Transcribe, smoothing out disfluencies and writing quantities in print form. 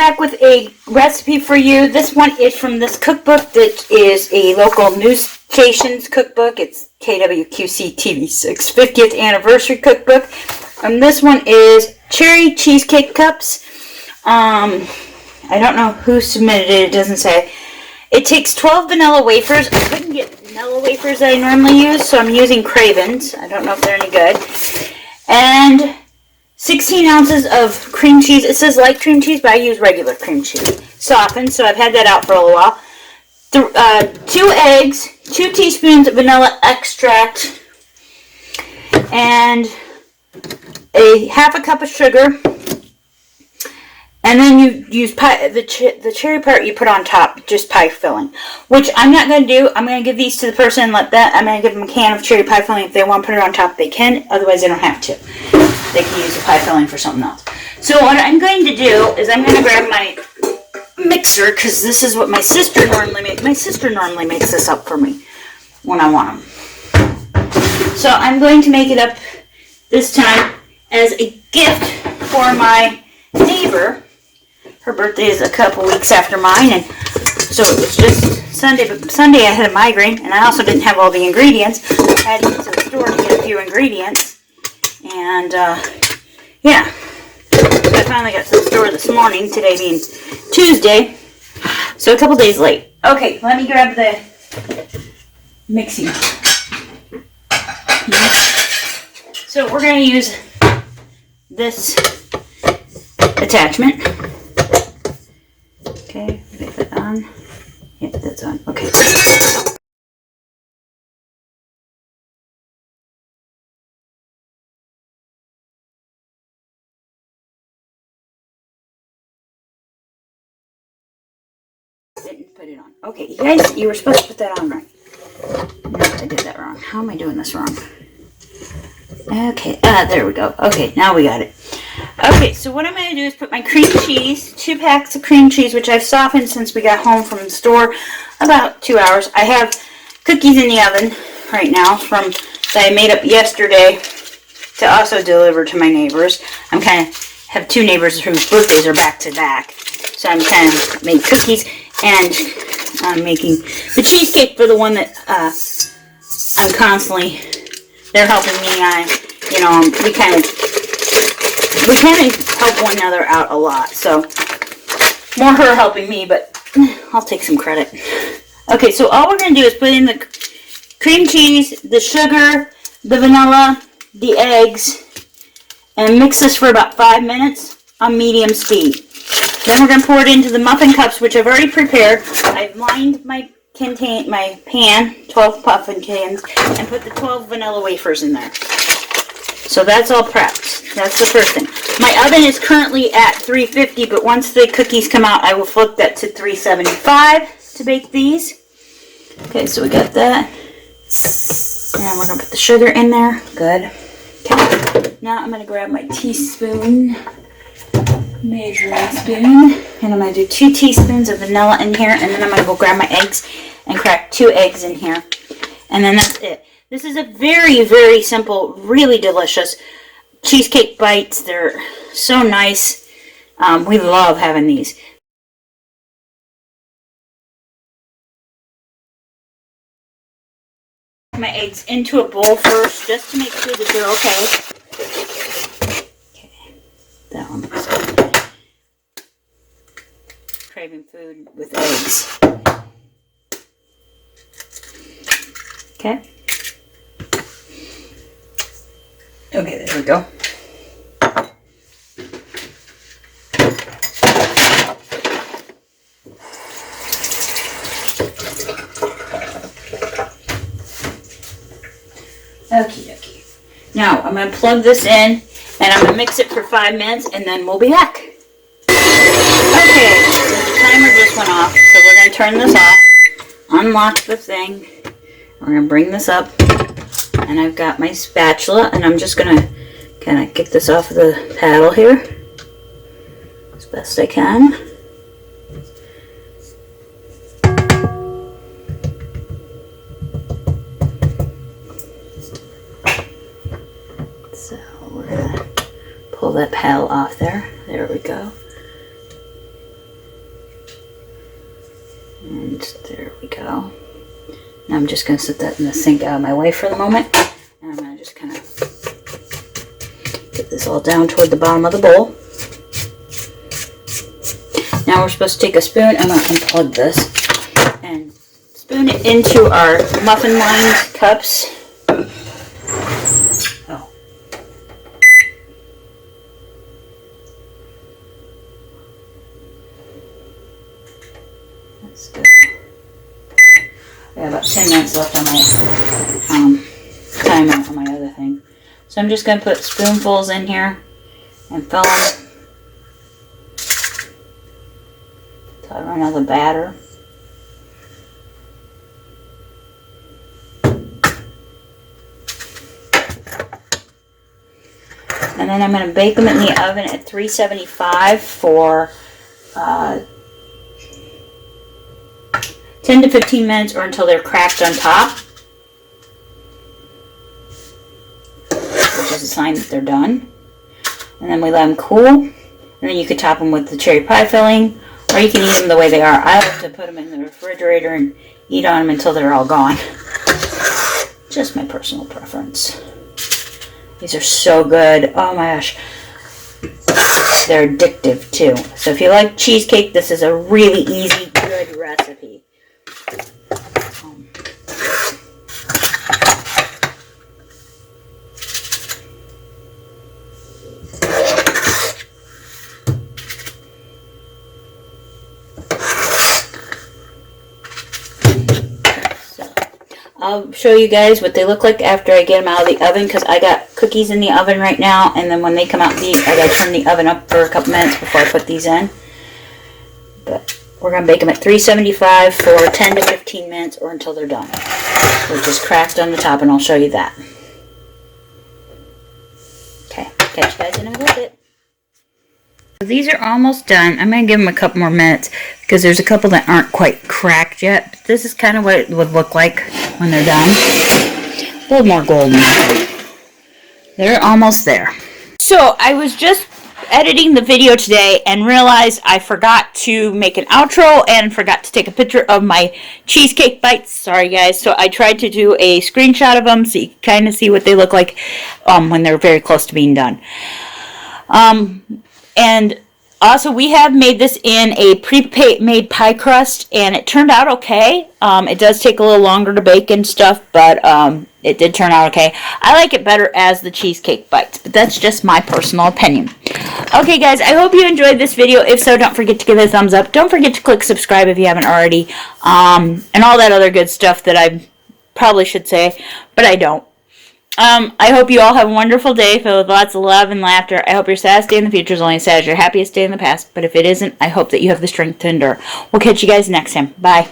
back with a recipe for you. This one is from this cookbook that is a local news station's cookbook. It's KWQC TV6 50th Anniversary Cookbook. And this one is Cherry Cheesecake Cups. I don't know who submitted it. It doesn't say. It takes 12 vanilla wafers. I couldn't get vanilla wafers that I normally use, so I'm using Craven's. I don't know if they're any good. And 16 ounces of cream cheese. It says light cream cheese, but I use regular cream cheese. Softened, so I've had that out for a little while. 2 eggs, 2 teaspoons of vanilla extract, and a half a cup of sugar. And then you use pie, the cherry part you put on top, just pie filling. Which I'm not going to do. I'm going to give these to the person and let that. I'm going to give them a can of cherry pie filling. If they want to put it on top, they can. Otherwise, they don't have to. They can use the pie filling for something else. So what I'm going to do is I'm going to grab my mixer, because this is what my sister normally makes. My sister normally makes this up for me when I want them. So I'm going to make it up this time as a gift for my neighbor. Her birthday is a couple weeks after mine, and so it was just Sunday. But Sunday I had a migraine, and I also didn't have all the ingredients. I had to get to the store to get a few ingredients, and yeah. So I finally got to the store this morning, today being Tuesday, so a couple days late. Okay, let me grab the mixing. So we're going to use this attachment. Okay, get that on. Yep, that's on. Okay. Didn't put it on. Okay, you guys, you were supposed to put that on right. No, I did that wrong. How am I doing this wrong? Okay, there we go. Okay, now we got it. Okay, so what I'm going to do is put my cream cheese, 2 packs of cream cheese, which I've softened since we got home from the store, about 2 hours. I have cookies in the oven right now that I made up yesterday to also deliver to my neighbors. I'm kind of have 2 neighbors whose birthdays are back to back, so I'm kind of made cookies, and I'm making the cheesecake for the one that I'm constantly. They're helping me. We kind of help one another out a lot. So more her helping me, but I'll take some credit. Okay, so all we're going to do is put in the cream cheese, the sugar, the vanilla, the eggs, and mix this for about 5 minutes on medium speed. Then we're going to pour it into the muffin cups, which I've already prepared. I've lined my pan, 12 muffin cans, and put the 12 vanilla wafers in there. So that's all prepped. That's the first thing. My oven is currently at 350, but once the cookies come out, I will flip that to 375 to bake these. Okay, so we got that. And we're going to put the sugar in there. Good. Okay. Now I'm going to grab my teaspoon, measuring spoon, and I'm going to do 2 teaspoons of vanilla in here, and then I'm going to go grab my eggs and crack 2 eggs in here. And then that's it. This is a very, very simple, really delicious cheesecake bites. They're so nice. We love having these. My eggs into a bowl first, just to make sure that they're okay. Okay, that one looks good. Craving food with eggs. Okay. Okay, there we go. Okie dokie. Now, I'm going to plug this in, and I'm going to mix it for 5 minutes, and then we'll be back. Okay, so the timer just went off, so we're going to turn this off, unlock the thing, we're going to bring this up, and I've got my spatula, and I'm just going to kind of get this off of the paddle here as best I can. So we're going to pull that paddle off there. There we go. And there we go. Now I'm just going to set that in the sink out of my way for the moment. And I'm going to just kind of get this all down toward the bottom of the bowl. Now we're supposed to take a spoon. I'm going to unplug this and spoon it into our muffin lined cups. Oh. That's good. I have about 10 minutes left on my timer on my other thing. So I'm just going to put spoonfuls in here and fill them until I run out of batter. And then I'm going to bake them in the oven at 375 for 10 to 15 minutes or until they're cracked on top, which is a sign that they're done. And then we let them cool. And then you could top them with the cherry pie filling, or you can eat them the way they are. I like to put them in the refrigerator and eat on them until they're all gone. Just my personal preference. These are so good. Oh my gosh. They're addictive too. So if you like cheesecake, this is a really easy, good recipe. I'll show you guys what they look like after I get them out of the oven, because I got cookies in the oven right now, and then when they come out, I gotta turn the oven up for a couple minutes before I put these in. But we're gonna bake them at 375 for 10 to 15 minutes or until they're done. They're just cracked on the top, and I'll show you that. Okay, catch you guys in a little bit. These are almost done. I'm going to give them a couple more minutes because there's a couple that aren't quite cracked yet. But this is kind of what it would look like when they're done. A little more golden. They're almost there. So I was just editing the video today and realized I forgot to make an outro and forgot to take a picture of my Cheesecake Bites. Sorry guys. So I tried to do a screenshot of them so you can kind of see what they look like when they're very close to being done. And also, we have made this in a pre-made pie crust, and it turned out okay. It does take a little longer to bake and stuff, but it did turn out okay. I like it better as the Cheesecake Bites, but that's just my personal opinion. Okay, guys, I hope you enjoyed this video. If so, don't forget to give it a thumbs up. Don't forget to click subscribe if you haven't already, and all that other good stuff that I probably should say, but I don't. I hope you all have a wonderful day filled with lots of love and laughter. I hope your saddest day in the future is only as sad as your happiest day in the past. But if it isn't, I hope that you have the strength to endure. We'll catch you guys next time. Bye.